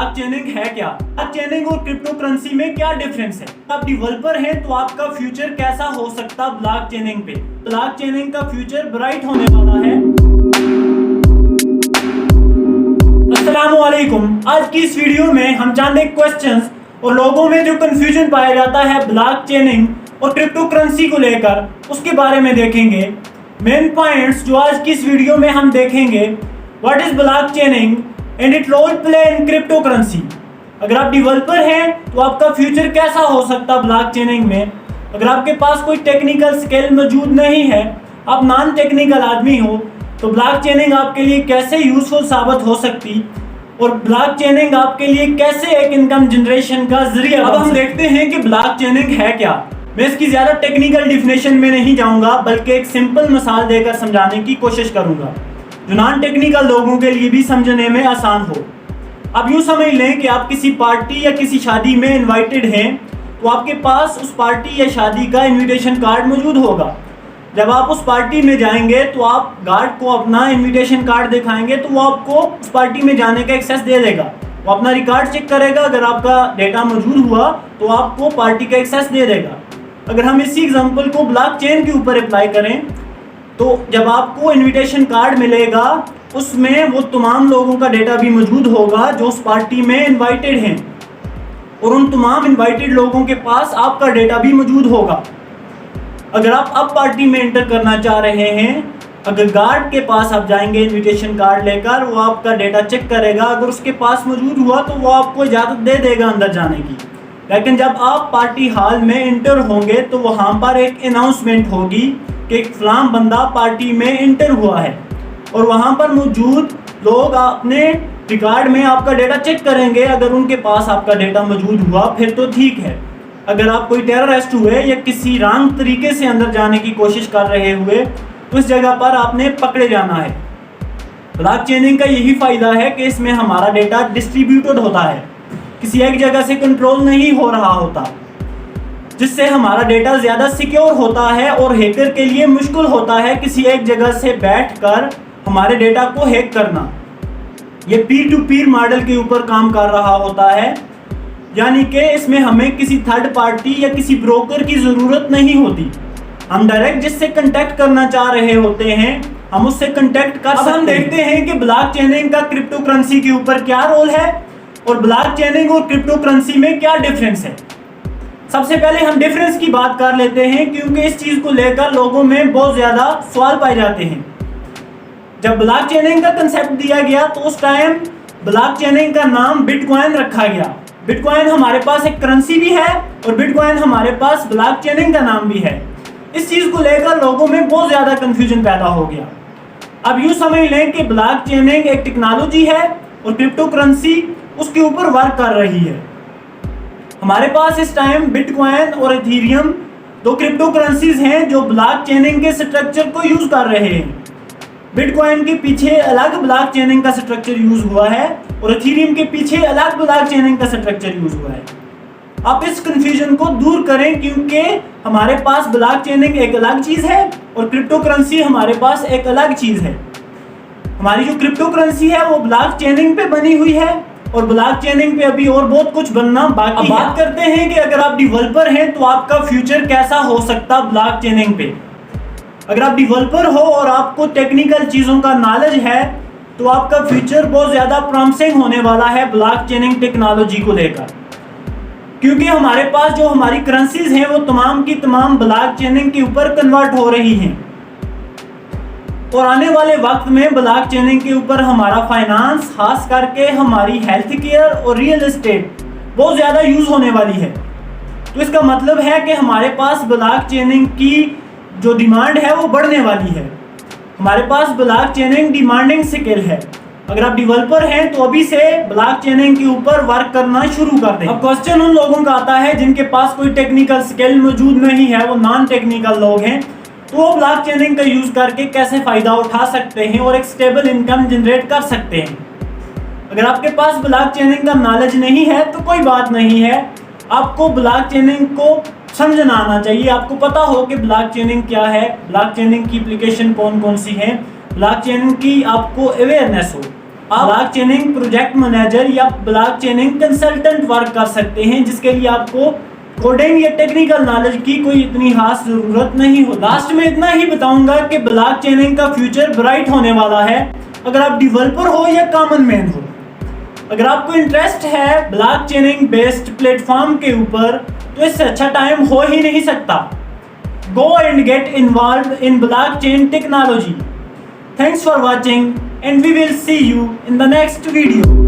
ब्लॉकचेनिंग है क्या? ब्लॉकचेनिंग और क्रिप्टो करेंसी में क्या डिफरेंस है? आप डेवलपर हैं तो आपका फ्यूचर कैसा हो सकता ब्लॉकचेनिंग पे? ब्लॉकचेनिंग का फ्यूचर ब्राइट होने वाला है। अस्सलामुअलैकुम। आज की इस वीडियो में हम चंद क्वेश्चंस और लोगों में जो कंफ्यूजन पाया जाता है ब्लॉकचेनिंग और क्रिप्टो करेंसी को लेकर, उसके बारे में देखेंगे। मेन पॉइंट्स जो आज की इस वीडियो में हम देखेंगे, what is blockchaining and it role play in crypto currency. अगर आप डेवलपर हैं तो आपका फ्यूचर कैसा हो सकता ब्लॉकचेनिंग में। अगर आपके पास कोई टेक्निकल स्किल मौजूद नहीं है, आप नॉन टेक्निकल आदमी हो, तो ब्लॉकचेनिंग आपके लिए कैसे यूजफुल साबित हो सकती और ब्लॉकचेनिंग आपके लिए कैसे एक इनकम जनरेशन का जरिया। अब हम देखते हैं कि ब्लॉकचेनिंग है क्या। मैं इसकी ज्यादा टेक्निकल डिफिनेशन में नहीं जाऊंगा, बल्कि एक सिंपल मिसाल देकर समझाने की कोशिश करूंगा जो नॉन टेक्निकल लोगों के लिए भी समझने में आसान हो। अब यूं समझ लें कि आप किसी पार्टी या किसी शादी में इनवाइटेड हैं, तो आपके पास उस पार्टी या शादी का इनविटेशन कार्ड मौजूद होगा। जब आप उस पार्टी में जाएंगे तो आप गार्ड को अपना इनविटेशन कार्ड दिखाएंगे, तो वो आपको उस पार्टी में जाने का एक्सेस दे देगा। वो अपना रिकॉर्ड चेक करेगा, अगर आपका डेटा मौजूद हुआ तो आपको पार्टी का एक्सेस दे देगा। अगर हम इसी एग्जांपल को ब्लॉकचेन के ऊपर अप्लाई करें, तो जब आपको इनविटेशन कार्ड मिलेगा, उसमें वो तमाम लोगों का डेटा भी मौजूद होगा जो उस पार्टी में इनवाइटेड हैं, और उन तमाम इनवाइटेड लोगों के पास आपका डेटा भी मौजूद होगा। अगर आप अब पार्टी में एंटर करना चाह रहे हैं, अगर गार्ड के पास आप जाएंगे इनविटेशन कार्ड लेकर, वो आपका डेटा चेक करेगा, अगर उसके पास मौजूद हुआ तो वो आपको इजाज़त दे देगा अंदर जाने की। लेकिन जब आप पार्टी हॉल में एंटर होंगे तो वहाँ पर एक अनाउंसमेंट होगी कि एक फलां बंदा पार्टी में एंटर हुआ है, और वहाँ पर मौजूद लोग अपने रिकॉर्ड में आपका डेटा चेक करेंगे। अगर उनके पास आपका डेटा मौजूद हुआ फिर तो ठीक है। अगर आप कोई टेररिस्ट हुए या किसी रॉन्ग तरीके से अंदर जाने की कोशिश कर रहे हुए, तो इस जगह पर आपने पकड़े जाना है। ब्लॉकचेनिंग का यही फ़ायदा है कि इसमें हमारा डेटा डिस्ट्रीब्यूटेड होता है, किसी एक जगह से कंट्रोल नहीं हो रहा होता, जिससे हमारा डेटा ज़्यादा सिक्योर होता है और हैकर के लिए मुश्किल होता है किसी एक जगह से बैठकर हमारे डेटा को हैक करना। ये पीर टू पीर मॉडल के ऊपर काम कर रहा होता है, यानी कि इसमें हमें किसी थर्ड पार्टी या किसी ब्रोकर की ज़रूरत नहीं होती। हम डायरेक्ट जिससे कांटेक्ट करना चाह रहे होते हैं, हम उससे कांटेक्ट कर सकते हैं। अब हम देखते हैं कि ब्लॉकचेनिंग का क्रिप्टो करेंसी के ऊपर क्या रोल है और ब्लॉकचेनिंग और क्रिप्टो करेंसी में क्या डिफरेंस है। सबसे पहले हम डिफरेंस की बात कर लेते हैं, क्योंकि इस चीज़ को लेकर लोगों में बहुत ज़्यादा सवाल पाए जाते हैं। जब ब्लॉकचेनिंग का कंसेप्ट दिया गया तो उस टाइम ब्लॉकचेनिंग का नाम बिटकॉइन रखा गया। बिटकॉइन हमारे पास एक करेंसी भी है और बिटकॉइन हमारे पास ब्लॉकचेनिंग का नाम भी है। इस चीज़ को लेकर लोगों में बहुत ज़्यादा कंफ्यूजन पैदा हो गया। अब यूँ समझ लें कि ब्लॉकचेनिंग एक टेक्नोलॉजी है और क्रिप्टो करेंसी उसके ऊपर वर्क कर रही है। हमारे पास इस टाइम बिटकॉइन और इथेरियम दो क्रिप्टो करेंसीज हैं जो ब्लॉकचेनिंग के स्ट्रक्चर को यूज कर रहे हैं। बिटकॉइन के पीछे अलग ब्लॉकचेनिंग का स्ट्रक्चर यूज हुआ है और इथेरियम के पीछे अलग ब्लॉकचेनिंग का स्ट्रक्चर यूज हुआ है। आप इस कंफ्यूजन को दूर करें, क्योंकि हमारे पास ब्लॉकचेनिंग एक अलग चीज है और क्रिप्टो करेंसी हमारे पास एक अलग चीज है। हमारी जो क्रिप्टो करेंसी है वो ब्लॉकचेनिंग पे बनी हुई है और ब्लॉकचेनिंग पे अभी और बहुत कुछ बनना बाकी है। बात करते हैं कि अगर आप डेवलपर हैं तो आपका फ्यूचर कैसा हो सकता ब्लॉकचेनिंग पे। अगर आप डेवलपर हो और आपको टेक्निकल चीज़ों का नॉलेज है, तो आपका फ्यूचर बहुत ज़्यादा प्रॉमिसिंग होने वाला है ब्लॉकचेनिंग टेक्नोलॉजी को लेकर, क्योंकि हमारे पास जो हमारी करेंसीज हैं वो तमाम की तमाम ब्लॉकचेनिंग के ऊपर कन्वर्ट हो रही हैं, और आने वाले वक्त में ब्लॉकचेनिंग के ऊपर हमारा फाइनेंस, खास करके हमारी हेल्थ केयर और रियल एस्टेट बहुत ज़्यादा यूज़ होने वाली है। तो इसका मतलब है कि हमारे पास ब्लॉकचेनिंग की जो डिमांड है वो बढ़ने वाली है। हमारे पास ब्लॉकचेनिंग डिमांडिंग स्किल है। अगर आप डेवलपर हैं तो अभी से ब्लॉकचेनिंग के ऊपर वर्क करना शुरू कर दें। अब क्वेश्चन उन लोगों का आता है जिनके पास कोई टेक्निकल स्किल मौजूद नहीं है, वो नॉन टेक्निकल लोग हैं, तो वो ब्लॉकचेनिंग का यूज करके कैसे फायदा उठा सकते हैं और एक स्टेबल इनकम जनरेट कर सकते हैं। अगर आपके पास ब्लॉकचेनिंग का नॉलेज नहीं है तो कोई बात नहीं है, आपको ब्लॉकचेनिंग को समझना आना चाहिए। आपको पता हो कि ब्लॉकचेनिंग क्या है, ब्लॉकचेनिंग की एप्लीकेशन कौन कौन सी है, ब्लॉकचेनिंग की आपको अवेयरनेस हो। आप ब्लॉकचेनिंग प्रोजेक्ट मैनेजर या ब्लॉकचेनिंग कंसल्टेंट वर्क कर सकते हैं, जिसके लिए आपको कोडिंग या टेक्निकल नॉलेज की कोई इतनी खास जरूरत नहीं हो। लास्ट में इतना ही बताऊंगा कि ब्लॉकचेनिंग का फ्यूचर ब्राइट होने वाला है, अगर आप डेवलपर हो या कॉमन मैन हो। अगर आपको इंटरेस्ट है ब्लॉकचेनिंग बेस्ड प्लेटफॉर्म के ऊपर, तो इससे अच्छा टाइम हो ही नहीं सकता। Go and get involved in blockchain technology. Thanks for watching and we will see you in the next video.